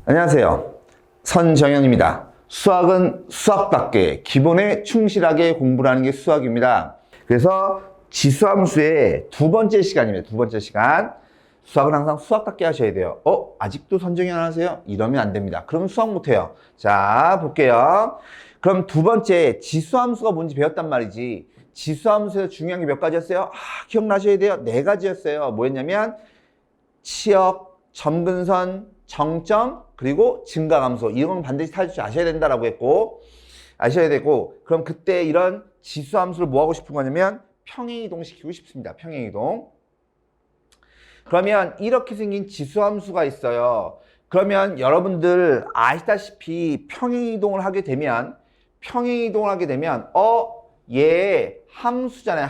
안녕하세요. 선정현입니다. 수학은 수학답게 기본에 충실하게 공부하는 게 수학입니다. 그래서 지수함수의 두 번째 시간입니다. 두 번째 시간. 수학은 항상 수학답게 하셔야 돼요. 아직도 선정현 하세요? 이러면 안 됩니다. 그러면 수학 못해요. 자, 볼게요. 그럼 두 번째 지수함수가 뭔지 배웠단 말이지. 지수함수에서 중요한 게 몇 가지였어요? 기억나셔야 돼요. 네 가지였어요. 뭐였냐면 치역, 점근선, 정점, 그리고 증가함수. 이런 건 반드시 아셔야 된다라고 했고, 아셔야 되고, 그럼 그때 이런 지수함수를 뭐 하고 싶은 거냐면 평행이동 시키고 싶습니다. 평행이동. 그러면 이렇게 생긴 지수함수가 있어요. 그러면 여러분들 아시다시피 평행이동을 하게 되면 얘 함수잖아요.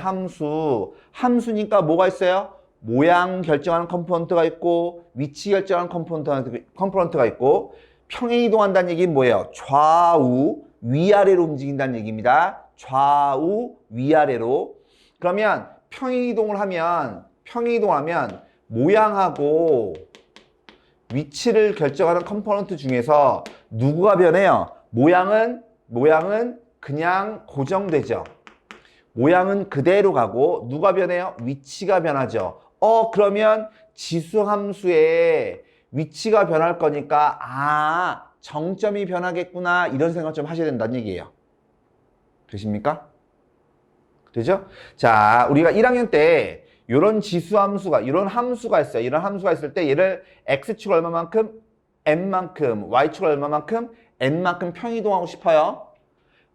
함수니까 뭐가 있어요? 모양 결정하는 컴포넌트가 있고 위치 결정하는 컴포넌트가 있고, 평행이동한다는 얘기는 뭐예요? 좌우 위아래로 움직인다는 얘기입니다. 좌우 위아래로. 그러면 평행이동하면 모양하고 위치를 결정하는 컴포넌트 중에서 누구가 변해요? 모양은 그냥 고정되죠. 모양은 그대로 가고 누가 변해요? 위치가 변하죠. 그러면 지수함수의 위치가 변할 거니까 정점이 변하겠구나, 이런 생각 좀 하셔야 된다는 얘기예요. 되십니까? 되죠? 자, 우리가 1학년 때 이런 함수가 있어요. 이런 함수가 있을 때 얘를 x축 얼마만큼, n만큼, y축 얼마만큼, n만큼 평이동하고 싶어요.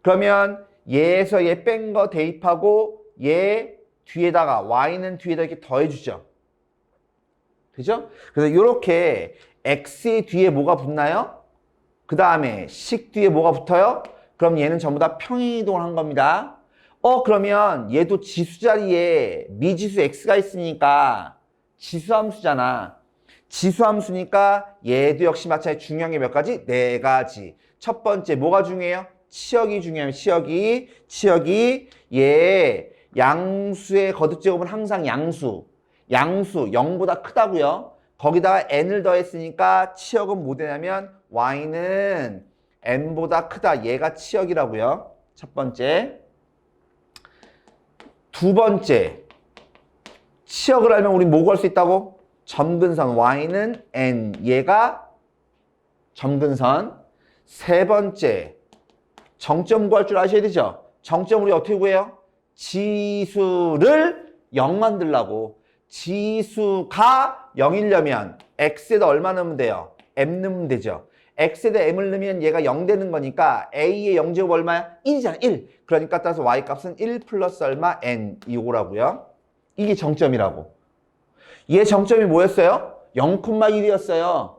그러면 얘에서 얘 뺀 거 대입하고 얘 뒤에다가 y는 뒤에다 이렇게 더해주죠. 되죠? 그래서 이렇게 x의 뒤에 뭐가 붙나요? 그 다음에 식 뒤에 뭐가 붙어요? 그럼 얘는 전부 다 평행이동을 한 겁니다. 그러면 얘도 지수 자리에 미지수 x가 있으니까 지수함수잖아. 지수함수니까 얘도 역시 마찬가지로 중요한 게 몇 가지? 네 가지. 첫 번째 뭐가 중요해요? 치역이 중요해요. 치역이 얘 양수의 거듭제곱은 항상 양수 0보다 크다고요. 거기다가 n을 더했으니까 치역은 뭐 되냐면 y는 n보다 크다. 얘가 치역이라고요. 첫 번째. 두 번째, 치역을 알면 우리 뭐 구할 수 있다고? 점근선 y는 n, 얘가 점근선. 세 번째, 정점 구할 줄 아셔야 되죠? 정점 우리 어떻게 구해요? 지수를 0 만들라고. 지수가 0이려면 x에다 얼마 넣으면 돼요? m 넣으면 되죠. x에다 m을 넣으면 얘가 0 되는 거니까 a의 0제곱 얼마야? 1이잖아. 1. 그러니까 따라서 y 값은 1 플러스 얼마? n 이거라고요. 이게 정점이라고. 얘 정점이 뭐였어요? 0,1이었어요.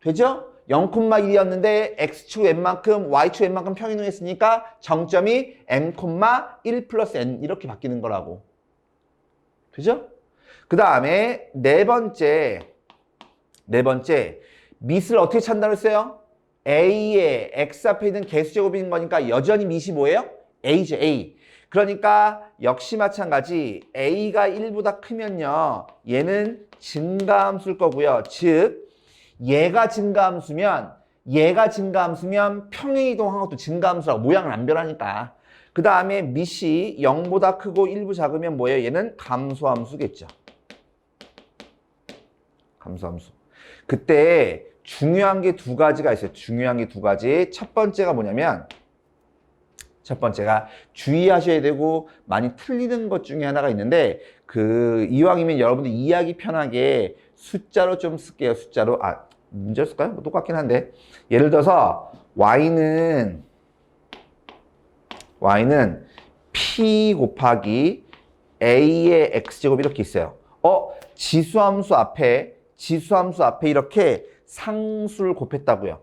되죠? 0,1이었는데 x축 n만큼 y축 n만큼 평이동했으니까 정점이 m,1 플러스 n 이렇게 바뀌는 거라고. 되죠? 그 다음에 네 번째 밑을 어떻게 찾는다고 했어요? a의 x 앞에 있는 개수제곱인 거니까 여전히 밑이 뭐예요? a죠, a. 그러니까 역시 마찬가지 a가 1보다 크면요, 얘는 증가함수일 거고요. 즉 얘가 증가함수면 평행이동한 것도 증가함수라고. 모양은 안 변하니까. 그 다음에 밑이 0보다 크고 1보 작으면 뭐예요? 얘는 감소함수겠죠. 감소함수. 그때 중요한 게 두 가지가 있어요. 첫 번째가 뭐냐면, 주의하셔야 되고 많이 틀리는 것 중에 하나가 있는데, 이왕이면 여러분들 이해하기 편하게 숫자로 좀 쓸게요. 숫자로. 문제를 쓸까요? 뭐 똑같긴 한데. 예를 들어서 y는 p 곱하기 a의 x제곱 이렇게 있어요. 지수함수 앞에 이렇게 상수를 곱했다고요.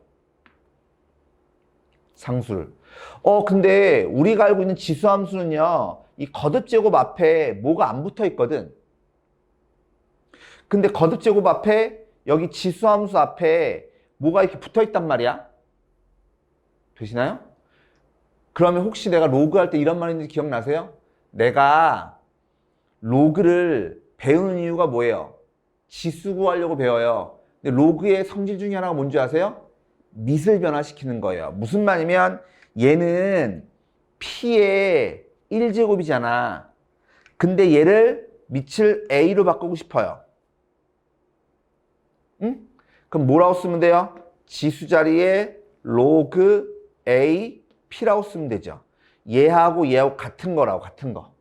상수를. 근데 우리가 알고 있는 지수함수는요, 이 거듭제곱 앞에 뭐가 안 붙어 있거든. 근데 거듭제곱 앞에 여기 지수함수 앞에 뭐가 이렇게 붙어 있단 말이야. 되시나요? 그러면 혹시 내가 로그 할 때 이런 말 했는지 기억나세요? 내가 로그를 배우는 이유가 뭐예요? 지수 구하려고 배워요. 근데 로그의 성질 중에 하나가 뭔지 아세요? 밑을 변화시키는 거예요. 무슨 말이면 얘는 P의 1제곱이잖아. 근데 얘를 밑을 A로 바꾸고 싶어요. 응? 그럼 뭐라고 쓰면 돼요? 지수 자리에 로그 A P라고 쓰면 되죠. 얘하고 얘하고 같은 거라고, 같은 거.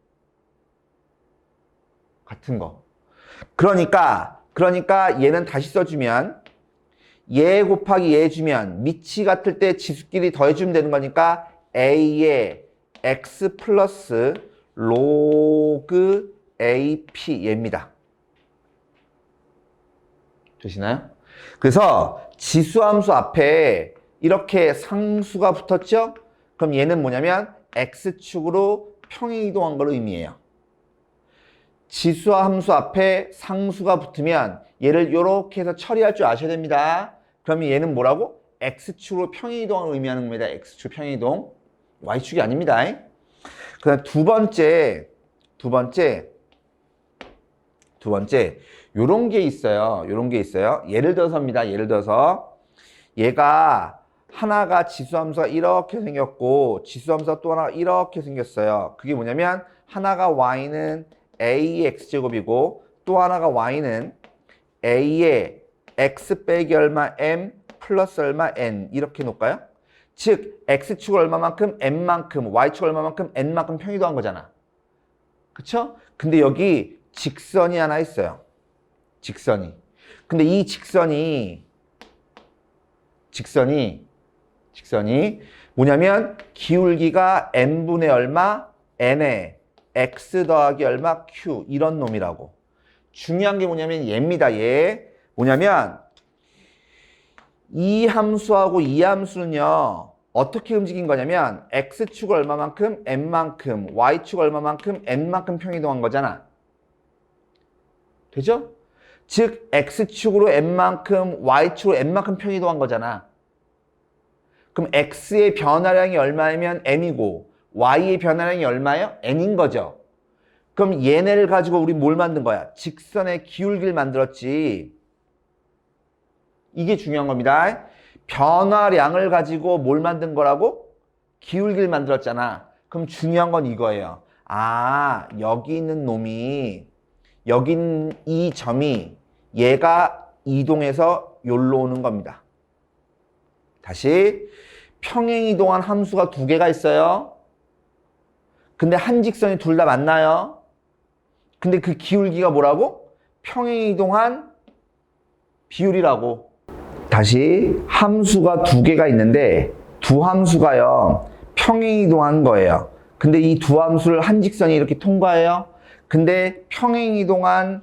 같은 거. 그러니까 얘는 다시 써주면 얘 곱하기 얘 주면 밑이 같을 때 지수끼리 더해주면 되는 거니까 A의 X 플러스 로그 AP 얘입니다. 되시나요? 그래서 지수함수 앞에 이렇게 상수가 붙었죠? 그럼 얘는 뭐냐면 X축으로 평행이동한 걸 의미해요. 지수와 함수 앞에 상수가 붙으면 얘를 이렇게 해서 처리할 줄 아셔야 됩니다. 그러면 얘는 뭐라고? X축으로 평행이동을 의미하는 겁니다. X축 평행이동. Y축이 아닙니다. 그 다음 두 번째, 요런 게 있어요. 요런 게 있어요. 예를 들어서입니다. 예를 들어서 얘가 하나가 지수함수가 이렇게 생겼고 지수함수가 또 하나가 이렇게 생겼어요. 그게 뭐냐면 하나가 Y는 A의 X제곱이고 또 하나가 Y는 A의 X 빼기 얼마 M 플러스 얼마 N 이렇게 놓을까요? 즉 X축 얼마만큼 N만큼 Y축 얼마만큼 N만큼 평이동한 거잖아. 그쵸? 근데 여기 직선이 하나 있어요. 직선이. 근데 이 직선이 뭐냐면 기울기가 n분의 얼마? n에 x 더하기 얼마? q 이런 놈이라고. 중요한 게 뭐냐면 얘입니다. 얘 뭐냐면 이 함수하고 이 함수는요 어떻게 움직인 거냐면 x축 얼마만큼 n만큼 y축 얼마만큼 n만큼 평이동한 거잖아. 되죠? 즉 x축으로 n만큼 y축으로 n만큼 평이동한 거잖아. 그럼 x의 변화량이 얼마이면 m이고 y의 변화량이 얼마예요? n인 거죠. 그럼 얘네를 가지고 우리 뭘 만든 거야? 직선의 기울기를 만들었지. 이게 중요한 겁니다. 변화량을 가지고 뭘 만든 거라고? 기울기를 만들었잖아. 그럼 중요한 건 이거예요. 아, 여기 있는 놈이 여기 있는 이 점이 얘가 이동해서 여기로 오는 겁니다. 다시 평행이동한 함수가 두 개가 있어요. 근데 한 직선이 둘 다 만나요. 근데 그 기울기가 뭐라고? 평행이동한 비율이라고. 다시 함수가 두 개가 있는데 두 함수가요 평행이동한 거예요. 근데 이 두 함수를 한 직선이 이렇게 통과해요. 근데 평행이동한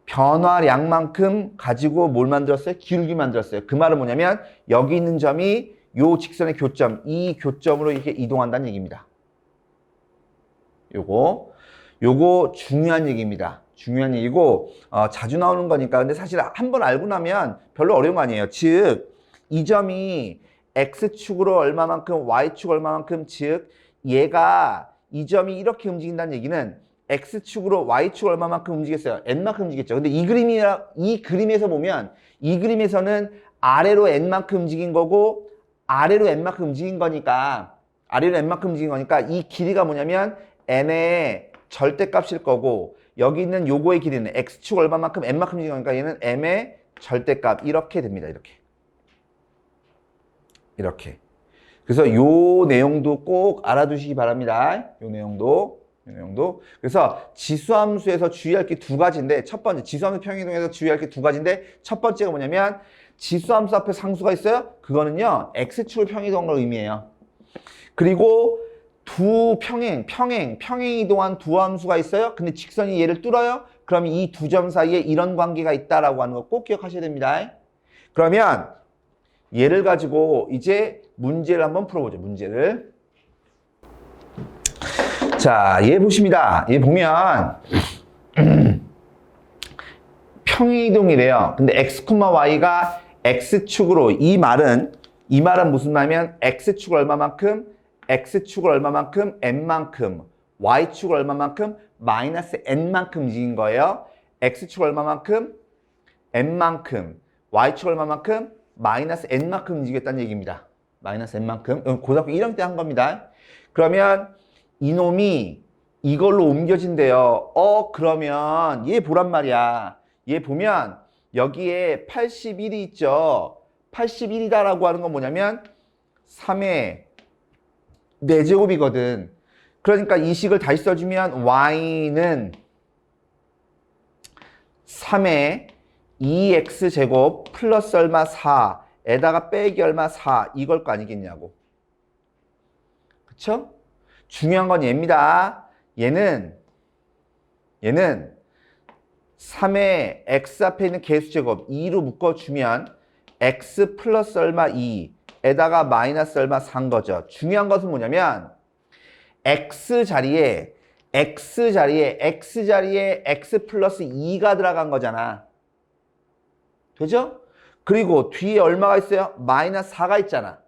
변화량만큼 가지고 뭘 만들었어요? 기울기 만들었어요. 그 말은 뭐냐면 여기 있는 점이 요 직선의 교점, 이 교점으로 이렇게 이동한다는 얘기입니다. 요거 중요한 얘기입니다. 중요한 얘기고 자주 나오는 거니까. 근데 사실 한번 알고 나면 별로 어려운 거 아니에요. 즉 이 점이 X축으로 얼마만큼 Y축 얼마만큼, 즉 얘가 이 점이 이렇게 움직인다는 얘기는 X축으로 Y축 얼마만큼 움직였어요? N만큼 움직였죠. 근데 이 그림에서 보면 이 그림에서는 아래로 N만큼 움직인 거고 아래로 N만큼 움직인 거니까 이 길이가 뭐냐면 N의 절대값일 거고 여기 있는 요거의 길이는 X축 얼마만큼 N만큼 움직인 거니까 얘는 M의 절대값 이렇게 됩니다. 이렇게. 그래서 요 내용도 꼭 알아두시기 바랍니다. 요 내용도. 그래서 지수함수에서 주의할 게 두 가지인데 첫 번째 지수함수 평행이동에서 주의할 게 두 가지인데 첫 번째가 뭐냐면 지수함수 앞에 상수가 있어요. 그거는요 X축을 평행이동한 걸 의미해요. 그리고 두 평행이동한 두 함수가 있어요. 근데 직선이 얘를 뚫어요. 그럼 이 두 점 사이에 이런 관계가 있다라고 하는 거 꼭 기억하셔야 됩니다. 그러면 얘를 가지고 이제 문제를 한번 풀어보죠. 문제를. 자, 얘 보십니다. 얘 보면 평행이동이래요. 근데 x, y가 x축으로 이 말은 무슨 말이면 x축 얼마만큼 n만큼 y축 얼마만큼 마이너스 n만큼 움직인 거예요. x축 얼마만큼 n만큼 y축 얼마만큼? 마이너스 n만큼 움직였다는 얘기입니다. 마이너스 n만큼. 고등학교 1학년 때 한 겁니다. 그러면 이놈이 이걸로 옮겨진대요. 그러면 얘 보란 말이야. 얘 보면 여기에 81이 있죠. 81이다라고 하는 건 뭐냐면 3의 4제곱이거든. 그러니까 이 식을 다시 써주면 y는 3의 2x제곱 플러스 얼마 4에다가 빼기 얼마 4 이걸 거 아니겠냐고. 그쵸? 중요한 건 얘입니다. 얘는 3의 x 앞에 있는 개수제곱 2로 묶어주면 x 플러스 얼마 2에다가 마이너스 얼마 4인 거죠. 중요한 것은 뭐냐면 x 자리에 x 플러스 2가 들어간 거잖아. 되죠? 그리고 뒤에 얼마가 있어요? 마이너스 4가 있잖아.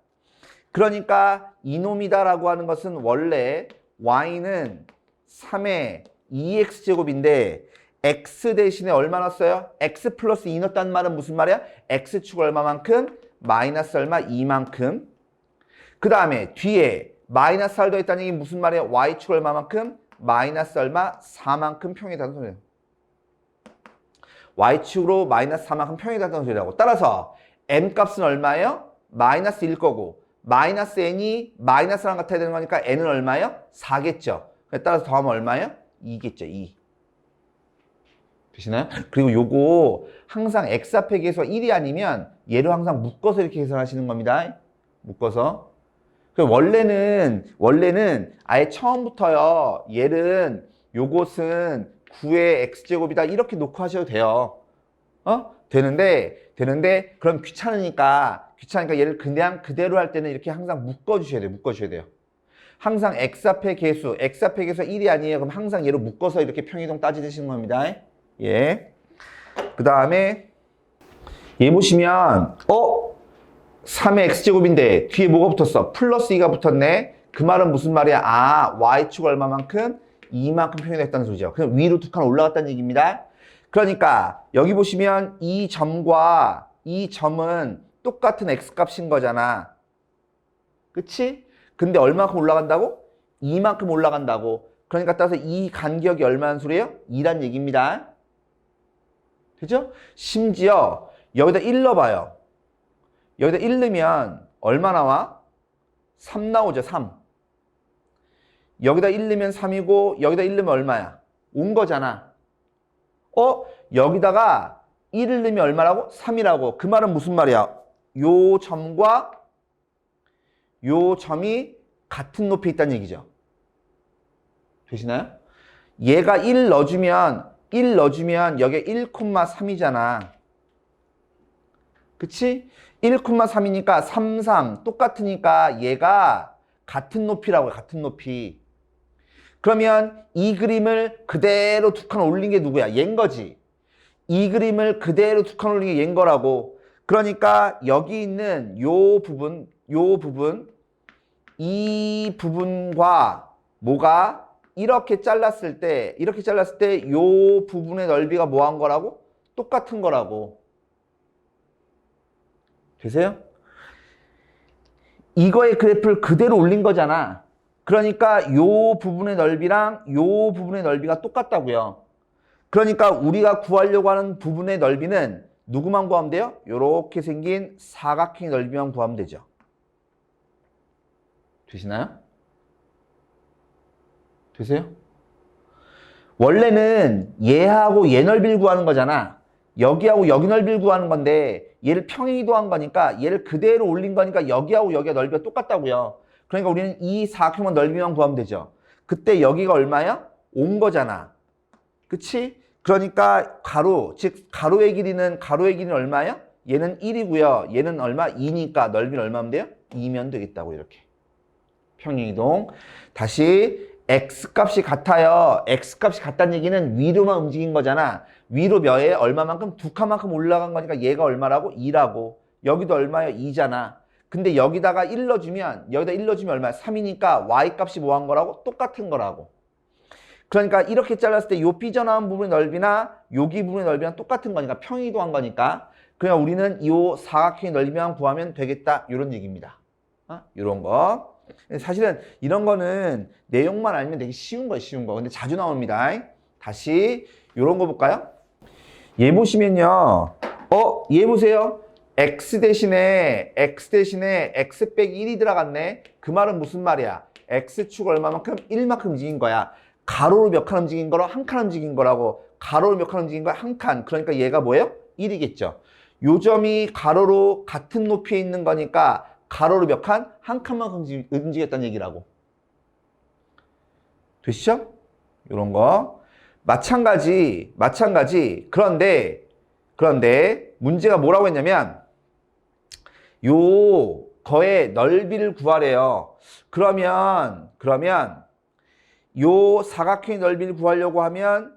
그러니까 이놈이다라고 하는 것은 원래 y는 3의 2x제곱인데 x 대신에 얼마 넣었어요? x 플러스 2 넣었다는 말은 무슨 말이야? x축 얼마만큼? 마이너스 얼마? 2만큼. 그 다음에 뒤에 마이너스 4를 더했다는 얘기 무슨 말이야? y축 얼마만큼? 마이너스 얼마? 4만큼 평이다는 소리예요. y축으로 마이너스 4만큼 평이다는 소리라고. 따라서 m 값은 얼마예요? 마이너스 1 거고 마이너스 n이 마이너스랑 같아야 되는 거니까 n은 얼마예요? 4겠죠. 따라서 더하면 얼마예요? 2겠죠. 2. 되시나요? 그리고 요거 항상 x 앞에 계에서 1이 아니면 얘를 항상 묶어서 이렇게 계산하시는 겁니다. 묶어서. 원래는 아예 처음부터요. 얘는 요것은 9의 x제곱이다 이렇게 놓고 하셔도 돼요. 되는데 그럼 귀찮으니까 얘를 그냥 그대로 할 때는 이렇게 항상 묶어주셔야 돼요. 항상 x 앞에 계에서 1이 아니에요. 그럼 항상 얘로 묶어서 이렇게 평이동 따지시는 겁니다. 예. 그 다음에 얘 보시면 3의 x제곱인데 뒤에 뭐가 붙었어? 플러스 2가 붙었네. 그 말은 무슨 말이야? y축 얼마만큼? 2만큼 표현했다는 소리죠. 그럼 위로 두 칸 올라갔다는 얘기입니다. 그러니까 여기 보시면 이 점과 이 점은 똑같은 x값인 거잖아. 그치? 근데 얼마만큼 올라간다고? 2만큼 올라간다고. 그러니까 따라서 이 간격이 얼마나 소리예요? 2란 얘기입니다. 그죠? 심지어 여기다 1 넣어봐요. 여기다 1 넣으면 얼마 나와? 3 나오죠. 3. 여기다 1 넣으면 3이고 여기다 1 넣으면 얼마야? 5인 거잖아. 여기다가 1을 넣으면 얼마라고? 3이라고. 그 말은 무슨 말이야? 요 점과 요 점이 같은 높이에 있다는 얘기죠. 되시나요? 얘가 1 넣어주면 여기에 1,3이잖아. 그치? 1,3이니까 3, 3 똑같으니까 얘가 같은 높이라고요. 같은 높이. 그러면 이 그림을 그대로 두 칸 올린 게 누구야? 얘인 거지. 이 그림을 그대로 두 칸 올린 게 얘인 거라고. 그러니까 여기 있는 요 부분 이 부분과 뭐가 이렇게 잘랐을 때 요 부분의 넓이가 뭐 한 거라고? 똑같은 거라고. 되세요? 이거의 그래프를 그대로 올린 거잖아. 그러니까 요 부분의 넓이랑 요 부분의 넓이가 똑같다고요. 그러니까 우리가 구하려고 하는 부분의 넓이는 누구만 구하면 돼요? 요렇게 생긴 사각형의 넓이만 구하면 되죠. 되시나요? 되세요? 원래는 얘하고 얘 넓이를 구하는 거잖아. 여기하고 여기 넓이를 구하는 건데 얘를 평행이동한 거니까 얘를 그대로 올린 거니까 여기하고 여기가 넓이가 똑같다고요. 그러니까 우리는 이 사각형만 넓이만 구하면 되죠. 그때 여기가 얼마야? 5인 거잖아. 그치? 그러니까 즉 가로의 길이는 얼마야? 얘는 1이고요. 얘는 얼마? 2니까 넓이는 얼마면 돼요? 2면 되겠다고 이렇게. 평행이동. 다시 x값이 같아요. x값이 같다는 얘기는 위로만 움직인 거잖아. 위로 몇에 얼마만큼? 두 칸만큼 올라간 거니까 얘가 얼마라고? 2라고. 여기도 얼마예요? 2잖아. 근데 여기다가 1 넣어주면 얼마야? 3이니까 y값이 뭐 한 거라고? 똑같은 거라고. 그러니까 이렇게 잘랐을 때 요 삐져나온 부분의 넓이나 여기 부분의 넓이랑 똑같은 거니까 평행이동한 거니까 그냥 우리는 이 사각형의 넓이만 구하면 되겠다. 이런 얘기입니다. 이런 거. 사실은 이런 거는 내용만 알면 되게 쉬운 거예요. 쉬운 거. 근데 자주 나옵니다. 다시 이런 거 볼까요? 얘 보시면요. 얘 보세요. x 대신에 x 빼기 1이 들어갔네. 그 말은 무슨 말이야? x축 얼마만큼? 1만큼 움직인 거야. 가로로 몇 칸 움직인 거로 한 칸 움직인 거라고. 가로로 몇 칸 움직인 거야? 한 칸. 그러니까 얘가 뭐예요? 1이겠죠. 요 점이 가로로 같은 높이에 있는 거니까 가로로 몇 칸? 한 칸만큼 움직였다는 얘기라고. 되시죠? 요런 거. 마찬가지. 그런데 문제가 뭐라고 했냐면 요 거의 넓이를 구하래요. 그러면 요 사각형의 넓이를 구하려고 하면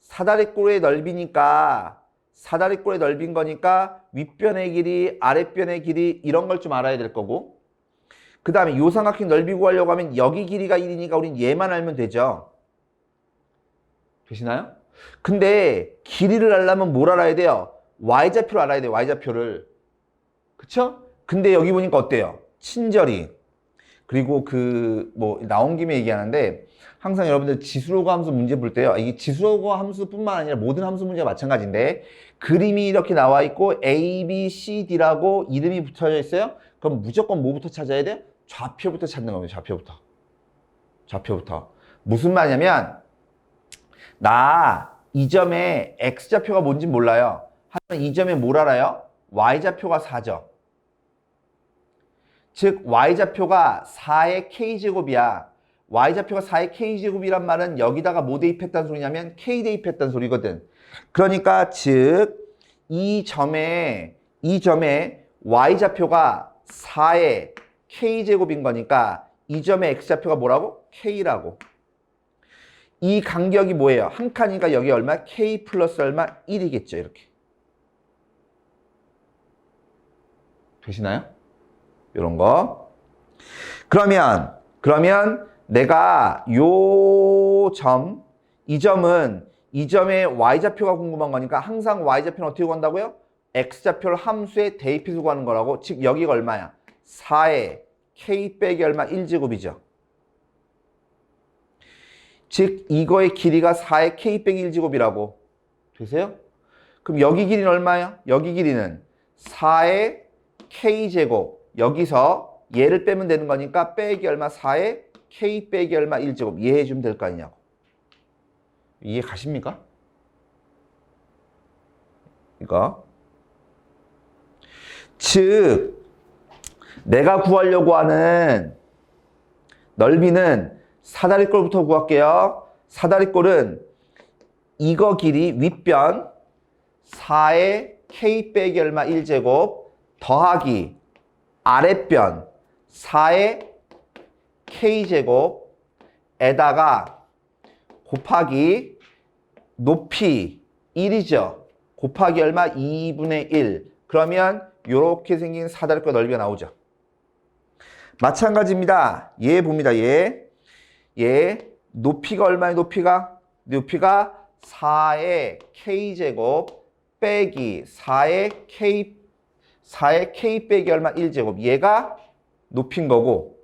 사다리꼴의 넓이니까 사다리꼴의 넓이인 거니까 윗변의 길이, 아랫변의 길이 이런 걸 좀 알아야 될 거고, 그 다음에 요 삼각형 넓이 구하려고 하면 여기 길이가 1이니까 우린 얘만 알면 되죠. 되시나요? 근데 길이를 알려면 뭘 알아야 돼요? y좌표를 알아야 돼요. y좌표를. 그쵸? 근데 여기 보니까 어때요? 친절히. 그리고 나온 김에 얘기하는데, 항상 여러분들 지수로그 함수 문제 볼 때요. 이게 지수로그 함수뿐만 아니라 모든 함수 문제가 마찬가지인데, 그림이 이렇게 나와 있고 A, B, C, D라고 이름이 붙어져 있어요. 그럼 무조건 뭐부터 찾아야 돼요? 좌표부터 찾는 겁니다. 좌표부터. 무슨 말이냐면 나 이 점에 X좌표가 뭔지 몰라요. 하지만 이 점에 뭘 알아요? Y좌표가 4죠. 즉 Y좌표가 4의 K제곱이야. Y좌표가 4의 K제곱이란 말은 여기다가 뭐 대입했다는 소리냐면 K 대입했다는 소리거든. 그러니까 즉 이 점에 Y좌표가 4의 K제곱인 거니까 이 점의 X좌표가 뭐라고? K라고. 이 간격이 뭐예요? 한 칸이니까 여기 얼마? K 플러스 얼마? 1이겠죠. 이렇게. 되시나요? 이런 거. 그러면 내가 이 점의 y좌표가 궁금한 거니까 항상 y좌표는 어떻게 구한다고요? x좌표를 함수에 대입해서 구하는 거라고. 즉 여기가 얼마야? 4의 k 빼기 얼마? 1제곱이죠. 즉 이거의 길이가 4의 k 빼기 1제곱이라고. 되세요? 그럼 여기 길이는 얼마야? 여기 길이는 4의 k제곱. 여기서 얘를 빼면 되는 거니까 빼기 얼마? 4의 k 빼기 얼마? 1제곱. 이해해주면 될 거 아니냐고. 이해 가십니까? 이거. 즉 내가 구하려고 하는 넓이는 사다리꼴부터 구할게요. 사다리꼴은 이거 길이 윗변 4의 k 빼기 얼마? 1제곱 더하기 아랫변 4의 k제곱에다가 곱하기 높이 1이죠. 곱하기 얼마? 2분의 1. 그러면 이렇게 생긴 사다리꼴 넓이가 나오죠. 마찬가지입니다. 얘 봅니다. 얘 높이가 얼마예요? 높이가 4의 k제곱 빼기 4의 k 빼기 얼마? 1제곱. 얘가 높인 거고.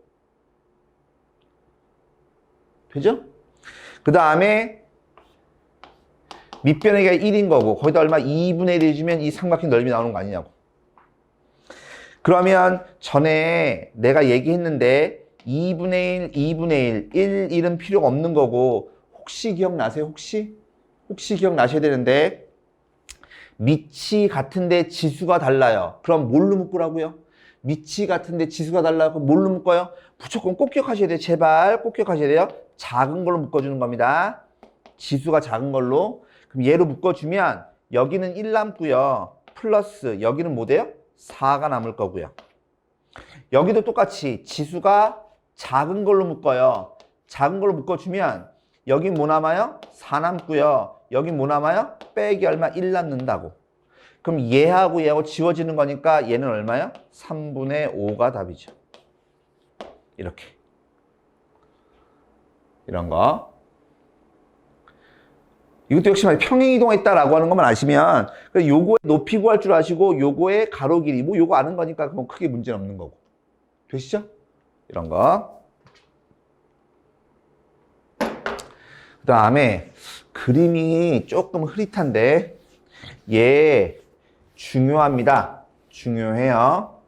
되죠? 그 다음에 밑변의 길이가 1인 거고 거기다 얼마? 2분의 1 해주면 이 삼각형 넓이 나오는 거 아니냐고. 그러면 전에 내가 얘기했는데 2분의 1, 1은 필요가 없는 거고 혹시 기억나세요? 혹시 기억나셔야 되는데 밑이 같은데 지수가 달라요. 그럼 뭘로 묶으라고요? 밑이 같은데 지수가 달라요. 그럼 뭘로 묶어요? 무조건 꼭 기억하셔야 돼요. 제발 꼭 기억하셔야 돼요. 작은 걸로 묶어주는 겁니다. 지수가 작은 걸로. 그럼 얘로 묶어주면 여기는 1 남고요. 플러스 여기는 뭐 돼요? 4가 남을 거고요. 여기도 똑같이 지수가 작은 걸로 묶어요. 작은 걸로 묶어주면 여기 뭐 남아요? 4 남고요. 여기 뭐 남아요? 빼기 얼마? 1 남는다고. 그럼 얘하고 지워지는 거니까 얘는 얼마요? 3분의 5가 답이죠. 이렇게. 이런 거. 이것도 역시 평행이동했다라고 하는 것만 아시면 그래서 요거의 높이 구할 줄 아시고 요거의 가로 길이 뭐 요거 아는 거니까 그건 크게 문제는 없는 거고. 되시죠? 이런 거. 그 다음에 그림이 조금 흐릿한데 얘 중요합니다. 중요해요.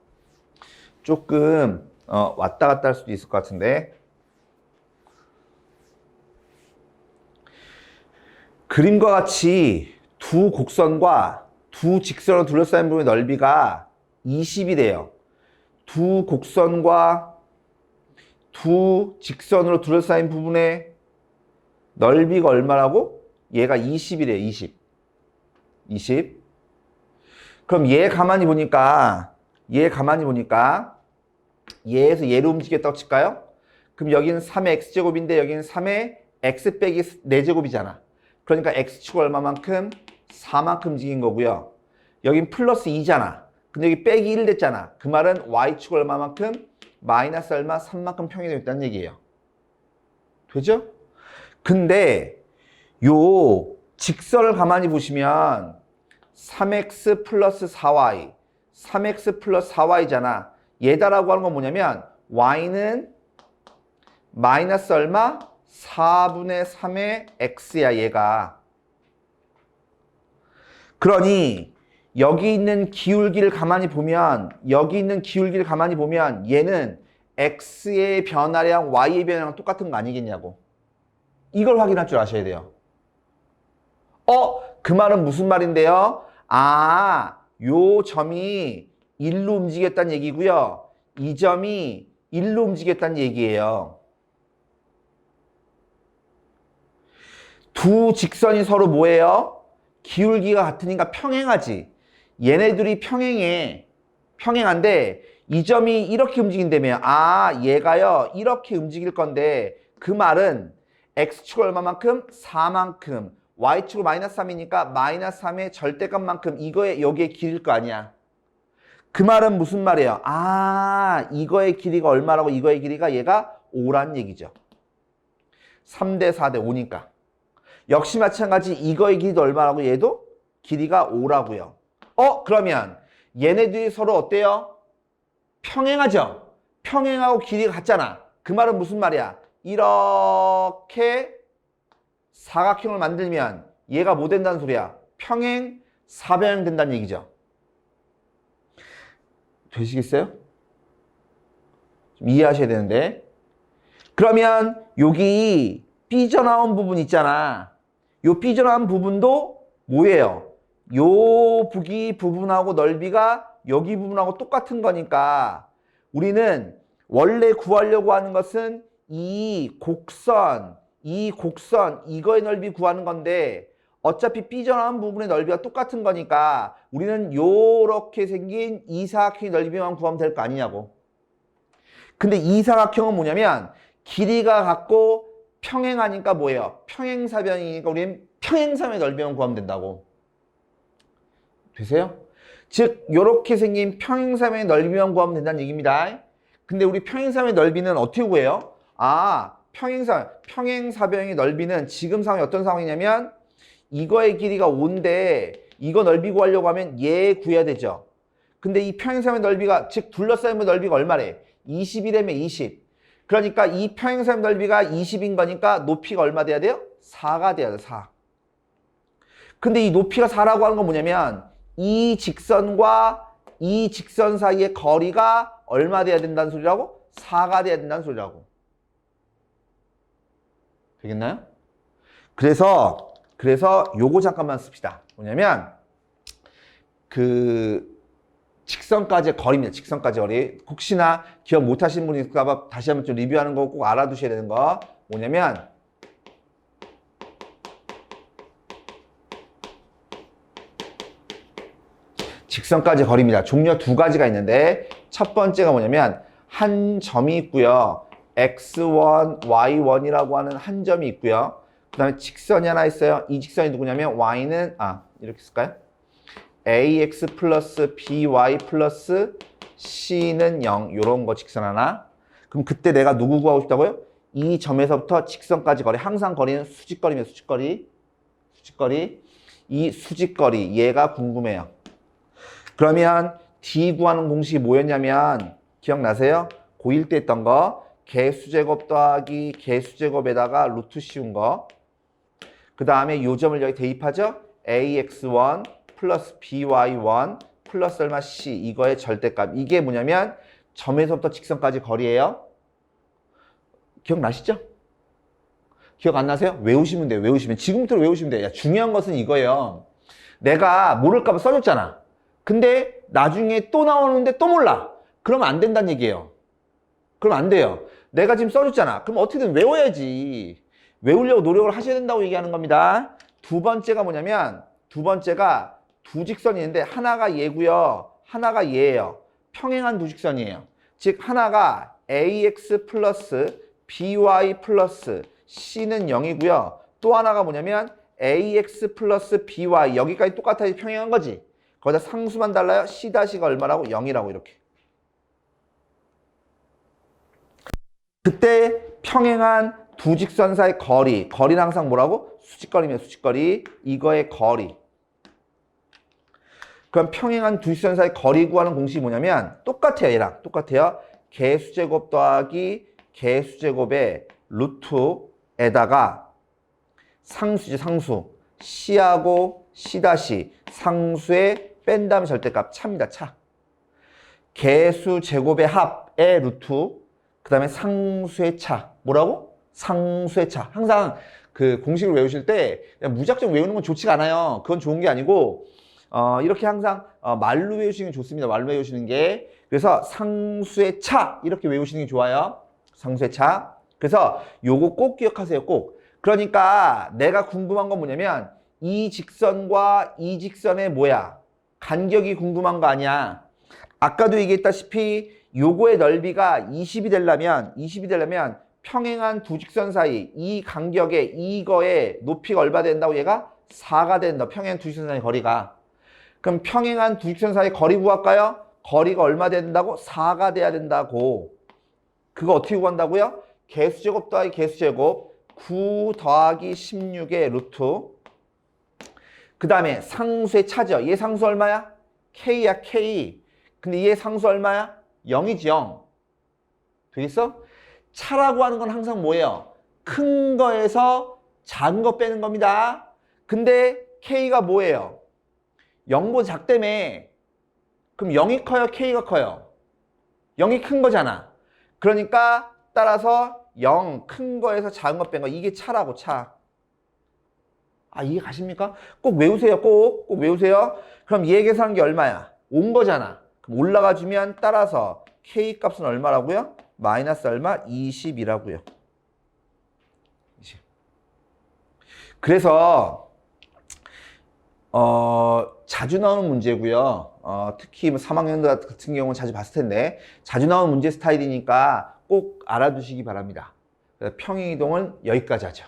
조금 왔다 갔다 할 수도 있을 것 같은데 그림과 같이 두 곡선과 두 직선으로 둘러싸인 부분의 넓이가 20이래요. 두 곡선과 두 직선으로 둘러싸인 부분의 넓이가 얼마라고? 얘가 20이래요. 20. 그럼 얘 가만히 보니까 얘에서 얘로 움직였다고 칠까요? 그럼 여기는 3의 x제곱인데 여기는 3의 x 빼기 4제곱이잖아. 그러니까 x축 얼마만큼? 4만큼 움직인 거고요. 여긴 플러스 2잖아. 근데 여기 빼기 1 됐잖아. 그 말은 y축 얼마만큼? 마이너스 얼마? 3만큼 평행이 됐다는 얘기예요. 되죠? 근데 요 직선을 가만히 보시면 3x 플러스 4y 3x 플러스 4y잖아. 얘다라고 하는 건 뭐냐면 y는 마이너스 얼마? 4분의 3의 x야 얘가. 그러니 여기 있는 기울기를 가만히 보면 얘는 x의 변화량 y의 변화량 똑같은 거 아니겠냐고. 이걸 확인할 줄 아셔야 돼요. 그 말은 무슨 말인데요? 요 점이 1로 움직였다는 얘기고요. 이 점이 1로 움직였다는 얘기예요. 두 직선이 서로 뭐예요? 기울기가 같으니까 평행하지. 얘네들이 평행한데 이 점이 이렇게 움직인다며. 얘가요 이렇게 움직일 건데 그 말은 x축 얼마만큼? 4만큼. y축을 마이너스 3이니까 마이너스 3의 절대값만큼 여기에 길일 거 아니야. 그 말은 무슨 말이에요? 이거의 길이가 얼마라고? 이거의 길이가 얘가 5란 얘기죠. 3대 4대 5니까. 역시 마찬가지 이거의 길이도 얼마라고? 얘도 길이가 5라고요. 그러면 얘네들이 서로 어때요? 평행하죠? 평행하고 길이가 같잖아. 그 말은 무슨 말이야? 이렇게 사각형을 만들면 얘가 뭐 된다는 소리야? 평행 사변형 된다는 얘기죠. 되시겠어요? 좀 이해하셔야 되는데. 그러면 여기 삐져나온 부분 있잖아. 요 삐져나온 부분도 뭐예요? 요 부분하고 넓이가 여기 부분하고 똑같은 거니까 우리는 원래 구하려고 하는 것은 이 곡선 이거의 넓이 구하는 건데 어차피 삐져나온 부분의 넓이가 똑같은 거니까 우리는 요렇게 생긴 이 사각형의 넓이만 구하면 될 거 아니냐고. 근데 이 사각형은 뭐냐면 길이가 같고 평행하니까 뭐예요? 평행사변이니까 우리는 평행사변의 넓이만 구하면 된다고. 되세요? 즉 요렇게 생긴 평행사변의 넓이만 구하면 된다는 얘기입니다. 근데 우리 평행사변의 넓이는 어떻게 구해요? 평행사변의 넓이는 지금 상황이 어떤 상황이냐면 이거의 길이가 5인데 이거 넓이 구하려고 하면 얘 구해야 되죠. 근데 이 평행사변의 넓이가 즉 둘러싸인 넓이가 얼마래? 20이라며 20. 그러니까 이 평행사변 넓이가 20인 거니까 높이가 얼마 돼야 돼요? 4가 돼야 돼. 4. 근데 이 높이가 4라고 하는 건 뭐냐면 이 직선과 이 직선 사이의 거리가 얼마 돼야 된다는 소리라고? 4가 돼야 된다는 소리라고. 되겠나요? 그래서 요거 잠깐만 씁시다. 뭐냐면 그 직선까지의 거리입니다. 직선까지 거리. 혹시나 기억 못 하시는 분이 있을까 봐 다시 한번 좀 리뷰하는 거 꼭 알아두셔야 되는 거 뭐냐면 직선까지 거리입니다. 종류가 두 가지가 있는데 첫 번째가 뭐냐면 한 점이 있고요. x1, y1이라고 하는 한 점이 있고요. 그 다음에 직선이 하나 있어요. 이 직선이 누구냐면 y는 이렇게 쓸까요? ax 플러스 by 플러스 c는 0 이런 거 직선 하나. 그럼 그때 내가 누구 구하고 싶다고요? 이 점에서부터 직선까지 거리. 항상 거리는 수직거리입니다. 수직거리. 이 수직거리 얘가 궁금해요. 그러면 D 구하는 공식이 뭐였냐면 기억나세요? 고1 때 했던 거 개수제곱 더하기 개수제곱에다가 루트 씌운 거. 그 다음에 요점을 여기 대입하죠? ax1 플러스 by1 플러스 얼마 c 이거의 절대값. 이게 뭐냐면 점에서부터 직선까지 거리예요. 기억나시죠? 기억 안 나세요? 외우시면 돼요. 외우시면. 지금부터 외우시면 돼요. 야, 중요한 것은 이거예요. 내가 모를까 봐 써줬잖아. 근데 나중에 또 나오는데 또 몰라. 그러면 안 된다는 얘기예요. 그럼 안 돼요. 내가 지금 써줬잖아. 그럼 어떻게든 외워야지. 외우려고 노력을 하셔야 된다고 얘기하는 겁니다. 두 번째가 뭐냐면 두 번째가 두 직선이 있는데 하나가 얘고요. 하나가 얘예요. 평행한 두 직선이에요. 즉 하나가 ax 플러스 by 플러스 c는 0이고요. 또 하나가 뭐냐면 ax 플러스 by 여기까지 똑같아야지 평행한 거지. 거기다 상수만 달라요. c-가 얼마라고? 0이라고 이렇게. 그때 평행한 두 직선 사이 거리. 거리는 항상 뭐라고? 수직거리면 수직거리. 이거의 거리. 그럼 평행한 두 직선 사이 거리 구하는 공식이 뭐냐면 똑같아요. 얘랑 똑같아요. 개수제곱 더하기 개수제곱의 루트에다가 상수지 상수. c하고 c' 상수의 뺀 다음에 절대값 차입니다. 차. 개수제곱의 합의 루트 그 다음에 상수의 차. 뭐라고? 상수의 차. 항상 그 공식을 외우실 때 그냥 무작정 외우는 건 좋지가 않아요. 그건 좋은 게 아니고 이렇게 항상 말로 외우시는 게 좋습니다. 말로 외우시는 게. 그래서 상수의 차 이렇게 외우시는 게 좋아요. 상수의 차. 그래서 요거 꼭 기억하세요. 꼭. 그러니까 내가 궁금한 건 뭐냐면 이 직선과 이 직선의 뭐야? 간격이 궁금한 거 아니야. 아까도 얘기했다시피 요거의 넓이가 20이 되려면 평행한 두 직선 사이 이 간격에 이거의 높이가 얼마 된다고 얘가 4가 된다. 평행한 두 직선 사이 거리가. 그럼 평행한 두 직선 사이 거리 구할까요? 거리가 얼마 된다고? 4가 돼야 된다고. 그거 어떻게 구한다고요? 개수제곱 더하기 개수제곱 9 더하기 16의 루트. 그 다음에 상수의 차죠. 얘 상수 얼마야? K야 K. 근데 얘 상수 얼마야? 0이지 0. 되겠어? 차라고 하는 건 항상 뭐예요? 큰 거에서 작은 거 빼는 겁니다. 근데 K가 뭐예요? 0보다 작다며. 그럼 0이 커요? K가 커요? 0이 큰 거잖아. 그러니까 따라서 0 큰 거에서 작은 거 뺀 거. 이게 차라고 차. 아 이해 가십니까? 꼭 외우세요. 꼭 외우세요. 그럼 얘 계산한 게 얼마야? 온 거잖아. 그럼 올라가 주면 따라서 K 값은 얼마라고요? 마이너스 얼마? 20이라고요. 20. 그래서 자주 나오는 문제고요. 특히 3학년들 같은 경우는 자주 봤을 텐데 자주 나오는 문제 스타일이니까 꼭 알아두시기 바랍니다. 평행이동은 여기까지 하죠.